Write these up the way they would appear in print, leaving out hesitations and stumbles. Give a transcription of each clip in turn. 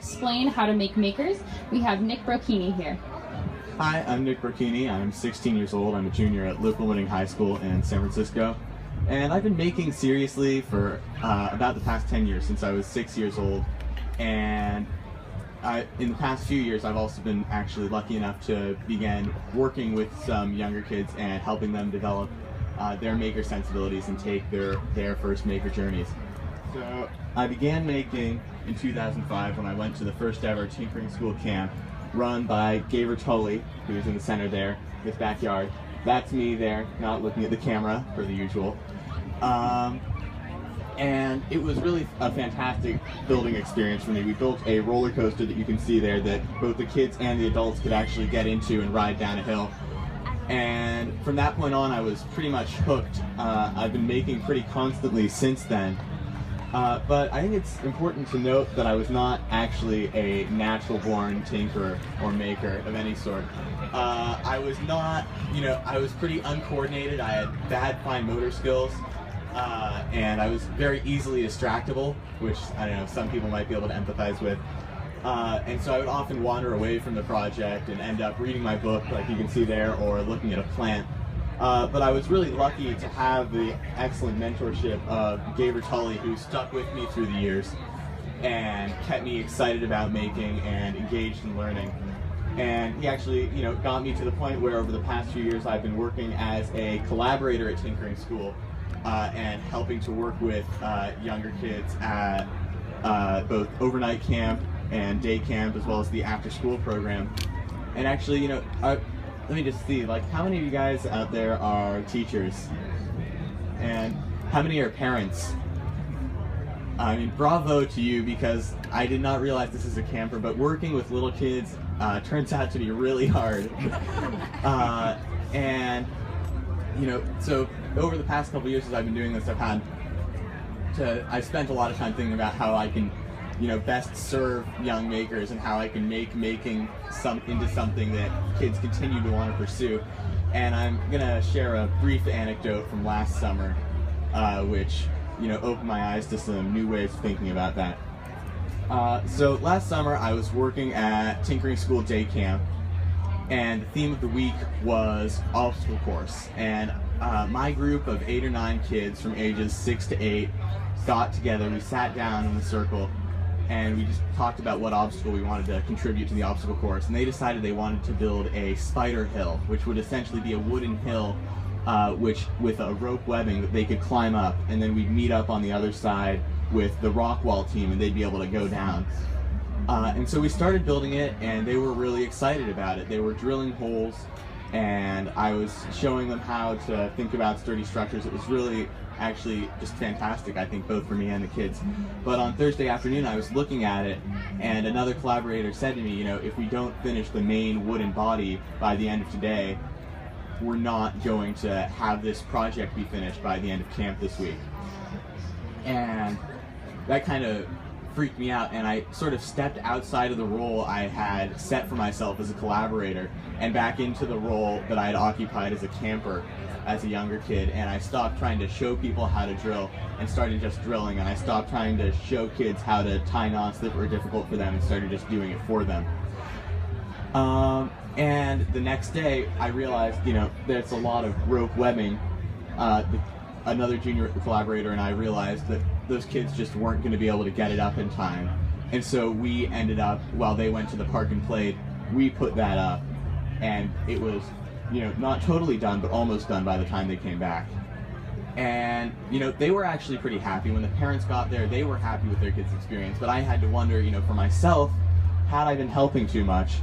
explain how to make makers, we have Nik Brocchini here. Hi, I'm Nik Brocchini. I'm 16 years old. I'm a junior at local Winning High School in San Francisco. And I've been making seriously for about the past 10 years, since I was 6 years old. And in the past few years, I've also been actually lucky enough to begin working with some younger kids and helping them develop their maker sensibilities and take their first maker journeys. So I began making in 2005 when I went to the first ever tinkering school camp run by Gaver Tully, who's in the center there, his backyard. That's me there, not looking at the camera, per the usual. And it was really a fantastic building experience for me. We built a roller coaster that you can see there that both the kids and the adults could actually get into and ride down a hill. And from that point on, I was pretty much hooked. I've been making pretty constantly since then. But I think it's important to note that I was not actually a natural-born tinkerer or maker of any sort. I was not, I was pretty uncoordinated. I had bad fine motor skills, and I was very easily distractible, which, I don't know, some people might be able to empathize with. And so I would often wander away from the project and end up reading my book, like you can see there, or looking at a plant. But I was really lucky to have the excellent mentorship of Gaver Tully, who stuck with me through the years and kept me excited about making and engaged in learning. And he actually, got me to the point where over the past few years I've been working as a collaborator at tinkering school and helping to work with younger kids at both overnight camp and day camp, as well as the after-school program. And actually, let me just see, how many of you guys out there are teachers? And how many are parents? I mean, bravo to you, because I did not realize this as a camper, but working with little kids turns out to be really hard. And, so over the past couple years as I've been doing this, I've spent a lot of time thinking about how I can best serve young makers and how I can make making into something that kids continue to want to pursue. And I'm gonna share a brief anecdote from last summer, which opened my eyes to some new ways of thinking about that. So last summer I was working at tinkering school day camp, and the theme of the week was obstacle course. And my group of 8 or 9 kids from ages 6 to 8 got together. We sat down in a circle and we just talked about what obstacle we wanted to contribute to the obstacle course. And they decided they wanted to build a spider hill, which would essentially be a wooden hill with a rope webbing that they could climb up, and then we'd meet up on the other side with the rock wall team and they'd be able to go down. And so we started building it, and they were really excited about it. They were drilling holes, and I was showing them how to think about sturdy structures. It was really actually just fantastic, I think, both for me and the kids. But on Thursday afternoon I was looking at it, and another collaborator said to me, if we don't finish the main wooden body by the end of today, we're not going to have this project be finished by the end of camp this week. And that kind of freaked me out, and I sort of stepped outside of the role I had set for myself as a collaborator and back into the role that I had occupied as a camper as a younger kid. And I stopped trying to show people how to drill and started just drilling, and I stopped trying to show kids how to tie knots that were difficult for them and started just doing it for them. And the next day I realized, there's a lot of rope webbing. Another junior collaborator and I realized that those kids just weren't going to be able to get it up in time. And so we ended up, while they went to the park and played, we put that up, and it was, not totally done, but almost done by the time they came back. And, they were actually pretty happy. When the parents got there, they were happy with their kids' experience, but I had to wonder, for myself, had I been helping too much?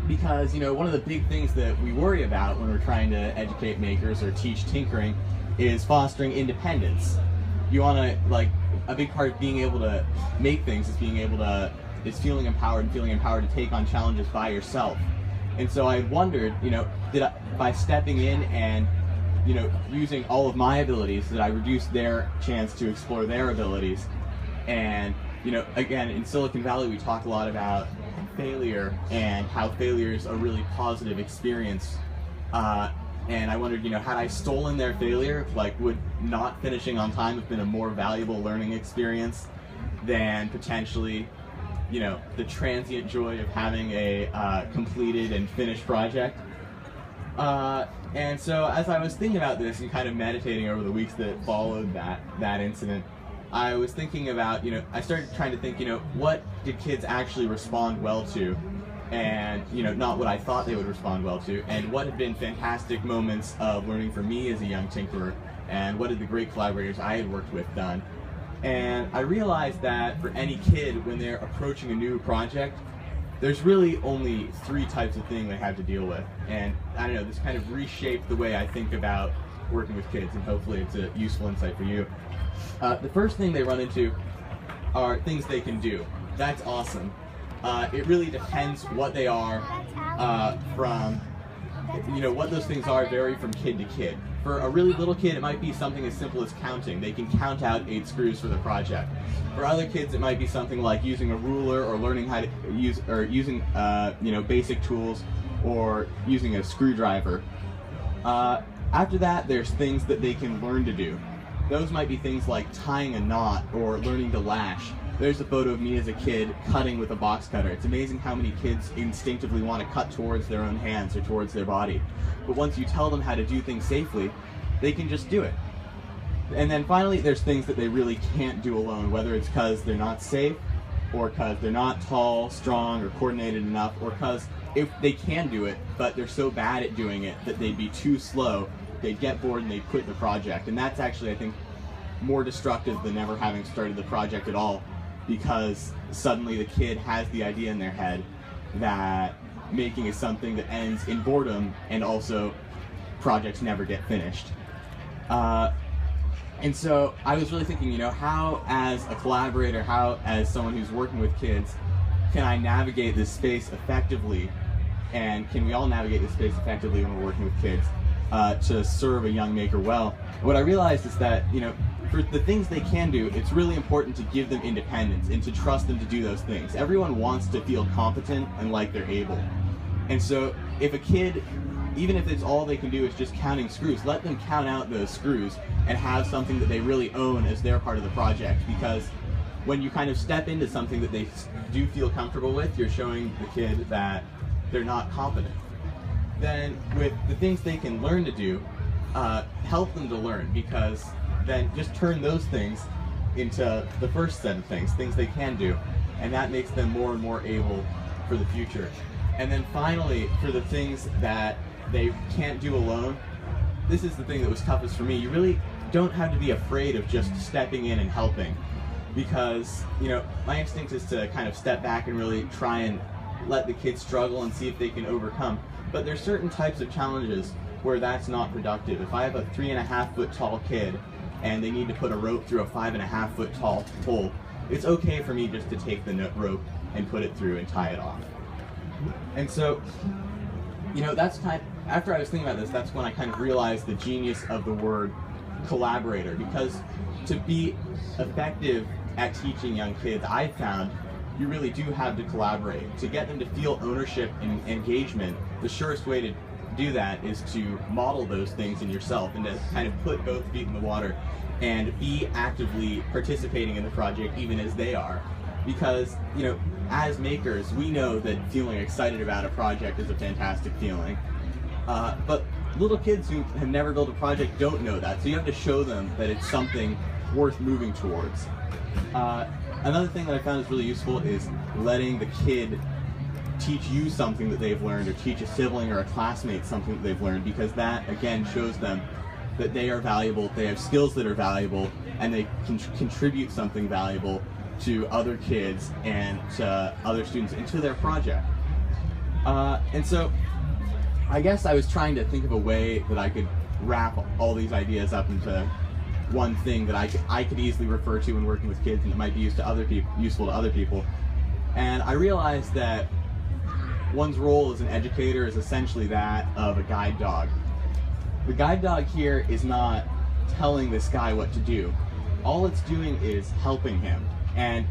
Because, one of the big things that we worry about when we're trying to educate makers or teach tinkering is fostering independence. You want to, a big part of being able to make things is feeling empowered and feeling empowered to take on challenges by yourself. And so I wondered, by stepping in and, using all of my abilities, did I reduce their chance to explore their abilities? And, again, in Silicon Valley we talk a lot about failure and how failure is a really positive experience. And I wondered, had I stolen their failure, would not finishing on time have been a more valuable learning experience than potentially you know, the transient joy of having a completed and finished project. And so as I was thinking about this and kind of meditating over the weeks that followed that incident, I was thinking about, you know, I started trying to think, you know, what did kids actually respond well to? And, you know, not what I thought they would respond well to, and what had been fantastic moments of learning for me as a young tinkerer, and what did the great collaborators I had worked with done. And I realized that for any kid, when they're approaching a new project, there's really only 3 types of thing they have to deal with. And I don't know, this kind of reshaped the way I think about working with kids, and hopefully it's a useful insight for you. The first thing they run into are things they can do. That's awesome. It really depends what they are from, you know, what those things are vary from kid to kid. For a really little kid, it might be something as simple as counting. They can count out 8 screws for the project. For other kids, it might be something like using a ruler, or learning how to use, or using, you know, basic tools, or using a screwdriver. After that, there's things that they can learn to do. Those might be things like tying a knot or learning to lash. There's a photo of me as a kid cutting with a box cutter. It's amazing how many kids instinctively want to cut towards their own hands or towards their body. But once you tell them how to do things safely, they can just do it. And then finally, there's things that they really can't do alone, whether it's because they're not safe, or because they're not tall, strong, or coordinated enough, or because if they can do it, but they're so bad at doing it that they'd be too slow, they'd get bored and they'd quit the project. And that's actually, I think, more destructive than never having started the project at all, because suddenly the kid has the idea in their head that making is something that ends in boredom, and also projects never get finished. And so I was really thinking, you know, how as a collaborator, how as someone who's working with kids, can I navigate this space effectively, and can we all navigate this space effectively when we're working with kids to serve a young maker well? What I realized is that, you know, for the things they can do, it's really important to give them independence and to trust them to do those things. Everyone wants to feel competent and like they're able. And so if a kid, even if it's all they can do is just counting screws, let them count out those screws and have something that they really own as their part of the project. Because when you kind of step into something that they do feel comfortable with, you're showing the kid that they're not competent. Then with the things they can learn to do, help them to learn, because then just turn those things into the first set of things they can do, and that makes them more and more able for the future. And then finally, for the things that they can't do alone, this is the thing that was toughest for me. You really don't have to be afraid of just stepping in and helping, because, you know, my instinct is to kind of step back and really try and let the kids struggle and see if they can overcome. But there's certain types of challenges where that's not productive. If I have a 3.5 foot tall kid and they need to put a rope through a 5.5 foot tall pole, it's okay for me just to take the rope and put it through and tie it off. And so, you know, that's after I was thinking about this, that's when I kind of realized the genius of the word collaborator. Because to be effective at teaching young kids, I found you really do have to collaborate. To get them to feel ownership and engagement, the surest way to do that is to model those things in yourself, and to kind of put both feet in the water and be actively participating in the project even as they are. Because, you know, as makers, we know that feeling excited about a project is a fantastic feeling. But little kids who have never built a project don't know that, so you have to show them that it's something worth moving towards. Another thing that I found is really useful is letting the kid teach you something that they've learned, or teach a sibling or a classmate something that they've learned, because that, again, shows them that they are valuable, they have skills that are valuable, and they can contribute something valuable to other kids and to other students and to their project. And so I guess I was trying to think of a way that I could wrap all these ideas up into one thing that I could easily refer to when working with kids, and it might be useful to other people. And I realized that one's role as an educator is essentially that of a guide dog. The guide dog here is not telling this guy what to do. All it's doing is helping him. And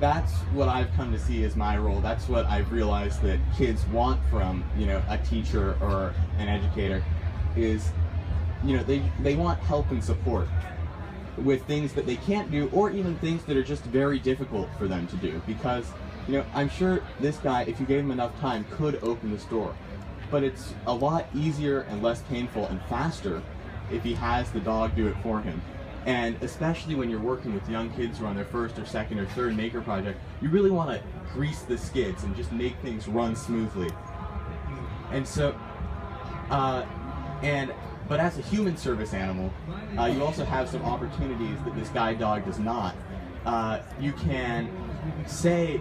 that's what I've come to see as my role. That's what I've realized that kids want from, you know, a teacher or an educator is, you know, they want help and support with things that they can't do, or even things that are just very difficult for them to do. Because I'm sure this guy, if you gave him enough time, could open this door. But it's a lot easier and less painful and faster if he has the dog do it for him. And especially when you're working with young kids who are on their first or second or third maker project, you really want to grease the skids and just make things run smoothly. And so, but as a human service animal, you also have some opportunities that this guide dog does not. You can say,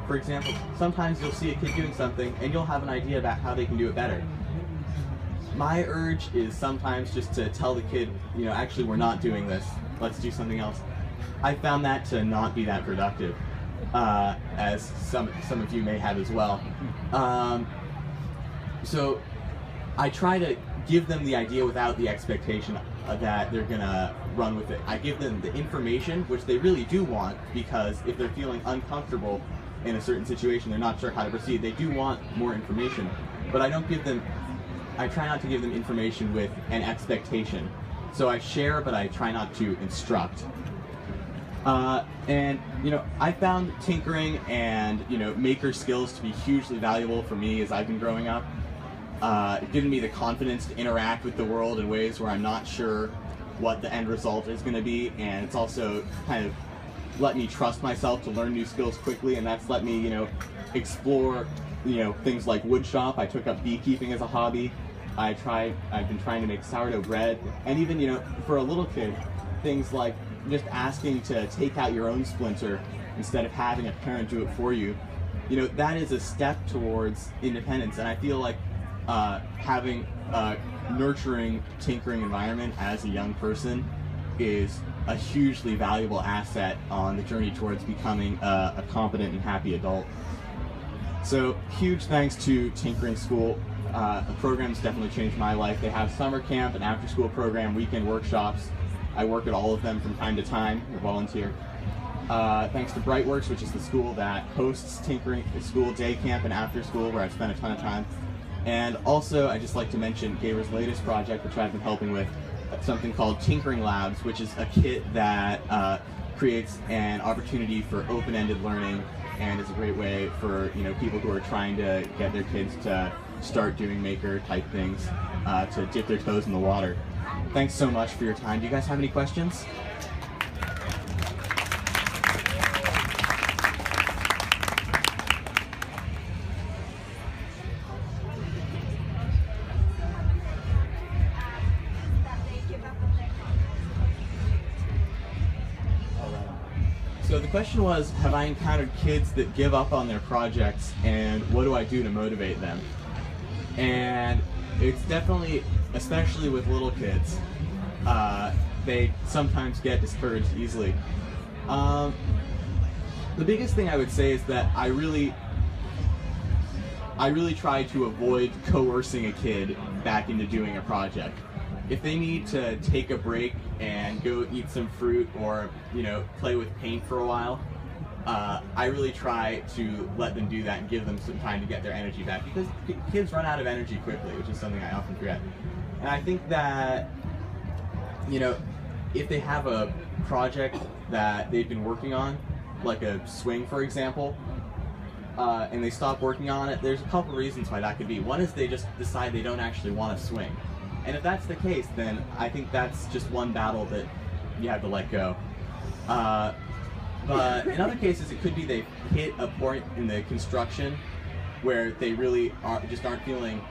for example, sometimes you'll see a kid doing something and you'll have an idea about how they can do it better. My urge is sometimes just to tell the kid, actually we're not doing this, let's do something else. I found that to not be that productive, as some of you may have as well. So I try to give them the idea without the expectation that they're gonna run with it. I give them the information, which they really do want, because if they're feeling uncomfortable in a certain situation, they're not sure how to proceed, they do want more information. But I try not to give them information with an expectation. So I share, but I try not to instruct. And I found tinkering and maker skills to be hugely valuable for me as I've been growing up. Given me the confidence to interact with the world in ways where I'm not sure what the end result is going to be, and it's also kind of let me trust myself to learn new skills quickly, and that's let me explore things like woodshop. I took up beekeeping as a hobby. I've been trying to make sourdough bread, and even for a little kid, things like just asking to take out your own splinter instead of having a parent do it for you. That is a step towards independence, and I feel like having a nurturing, tinkering environment as a young person is a hugely valuable asset on the journey towards becoming a competent and happy adult. So huge thanks to Tinkering School. The program's definitely changed my life. They have summer camp, an after-school program, weekend workshops. I work at all of them from time to time, I volunteer. Thanks to Brightworks, which is the school that hosts Tinkering School day camp and after school, where I've spent a ton of time. And also, I'd just like to mention Gaber's latest project, which I've been helping with, something called Tinkering Labs, which is a kit that creates an opportunity for open-ended learning, and is a great way for people who are trying to get their kids to start doing maker-type things, to dip their toes in the water. Thanks so much for your time. Do you guys have any questions? So the question was, have I encountered kids that give up on their projects, and what do I do to motivate them? And it's definitely, especially with little kids, they sometimes get discouraged easily. The biggest thing I would say is that I really try to avoid coercing a kid back into doing a project. If they need to take a break and go eat some fruit or play with paint for a while, I really try to let them do that and give them some time to get their energy back, because kids run out of energy quickly, which is something I often forget. And I think that if they have a project that they've been working on, like a swing for example, and they stop working on it, there's a couple reasons why that could be. One is they just decide they don't actually want to swing. And if that's the case, then I think that's just one battle that you have to let go. But in other cases, it could be they hit a point in the construction where they really aren't feeling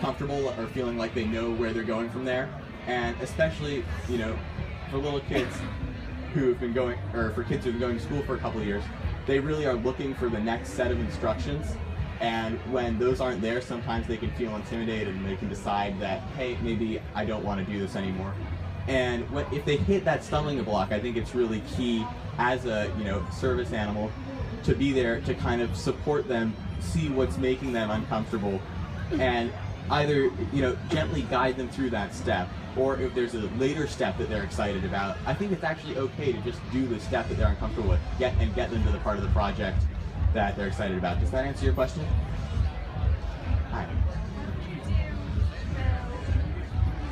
comfortable or feeling like they know where they're going from there. And especially, for little kids who've been going, or for kids who've been going to school for a couple of years, they really are looking for the next set of instructions. And when those aren't there, sometimes they can feel intimidated and they can decide that, hey, maybe I don't want to do this anymore. And if they hit that stumbling block, I think it's really key as a service animal to be there to kind of support them, see what's making them uncomfortable, and either gently guide them through that step, or if there's a later step that they're excited about, I think it's actually okay to just do the step that they're uncomfortable with, get them to the part of the project that they're excited about. Does that answer your question? Hi.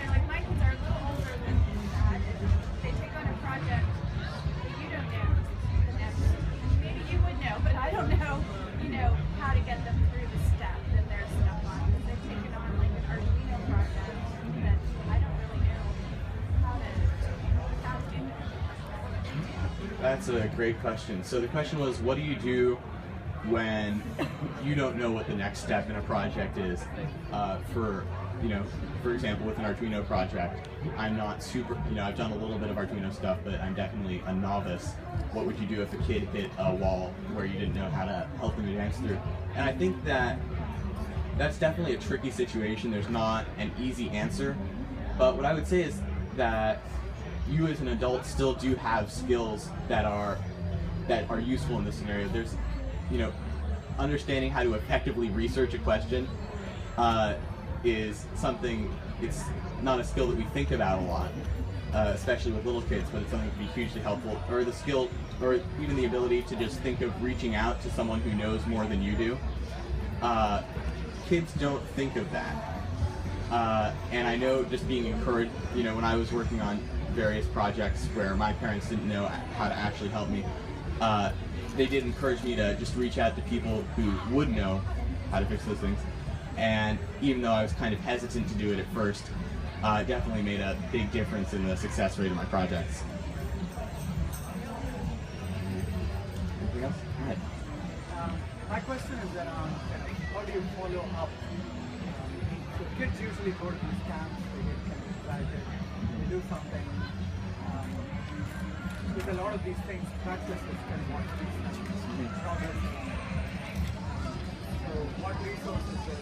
Like my kids are a little older than that. They take on a project that you don't know. Maybe you would know, but I don't know. That's a great question. So the question was, what do you do when you don't know what the next step in a project is? For example, with an Arduino project, I'm not super, I've done a little bit of Arduino stuff, but I'm definitely a novice. What would you do if a kid hit a wall where you didn't know how to help them advance through? And I think that's definitely a tricky situation. There's not an easy answer, but what I would say is that you as an adult still do have skills that are useful in this scenario. There's, understanding how to effectively research a question is something, it's not a skill that we think about a lot, especially with little kids, but it's something that can be hugely helpful. Or the skill, or even the ability to just think of reaching out to someone who knows more than you do. Kids don't think of that. And I know just being encouraged, when I was working on various projects where my parents didn't know how to actually help me, they did encourage me to just reach out to people who would know how to fix those things. And even though I was kind of hesitant to do it at first, it definitely made a big difference in the success rate of my projects. Anything else? Go ahead. My question is around how do you follow up? So kids usually go to these camps, they get kind of excited, they do something. With a lot of these things, practices can watch these progress. So what resources is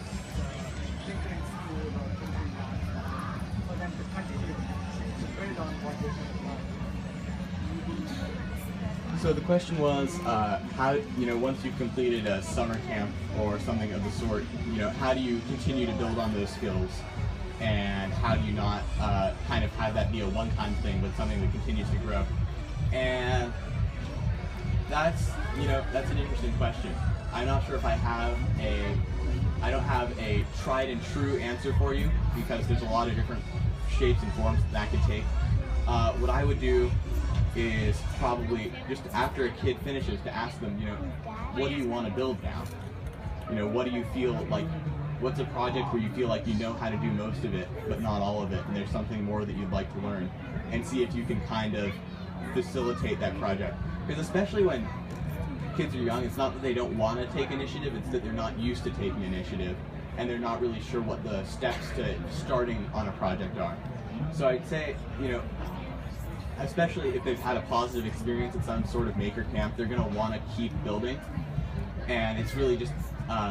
tinkering school or tinkering labs for them to continue to build on what they have learned? So the question was, how, once you've completed a summer camp or something of the sort, how do you continue to build on those skills? And how do you not kind of have that be a one-time thing, but something that continues to grow? And that's an interesting question. I'm not sure if I don't have a tried and true answer for you, because there's a lot of different shapes and forms that could take. What I would do is probably just after a kid finishes to ask them, what do you want to build now? What do you feel like, what's a project where you feel like you know how to do most of it, but not all of it, and there's something more that you'd like to learn, and see if you can kind of facilitate that project. Because especially when kids are young, it's not that they don't want to take initiative, it's that they're not used to taking initiative, and they're not really sure what the steps to starting on a project are. So I'd say, especially if they've had a positive experience at some sort of maker camp, they're going to want to keep building. And it's really just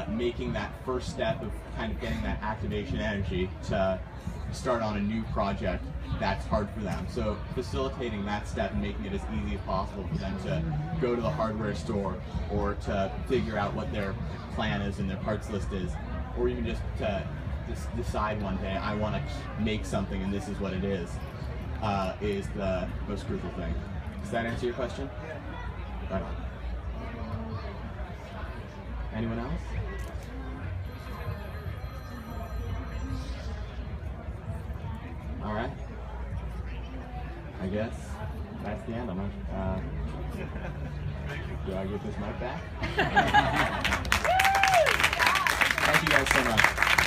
making that first step of kind of getting that activation energy to start on a new project that's hard for them. So facilitating that step and making it as easy as possible for them to go to the hardware store, or to figure out what their plan is and their parts list is, or even just to decide one day, I want to make something and this is what it is the most crucial thing. Does that answer your question? Right on. Anyone else? All right. I guess that's the end. Do I get this mic back? Thank you guys so much.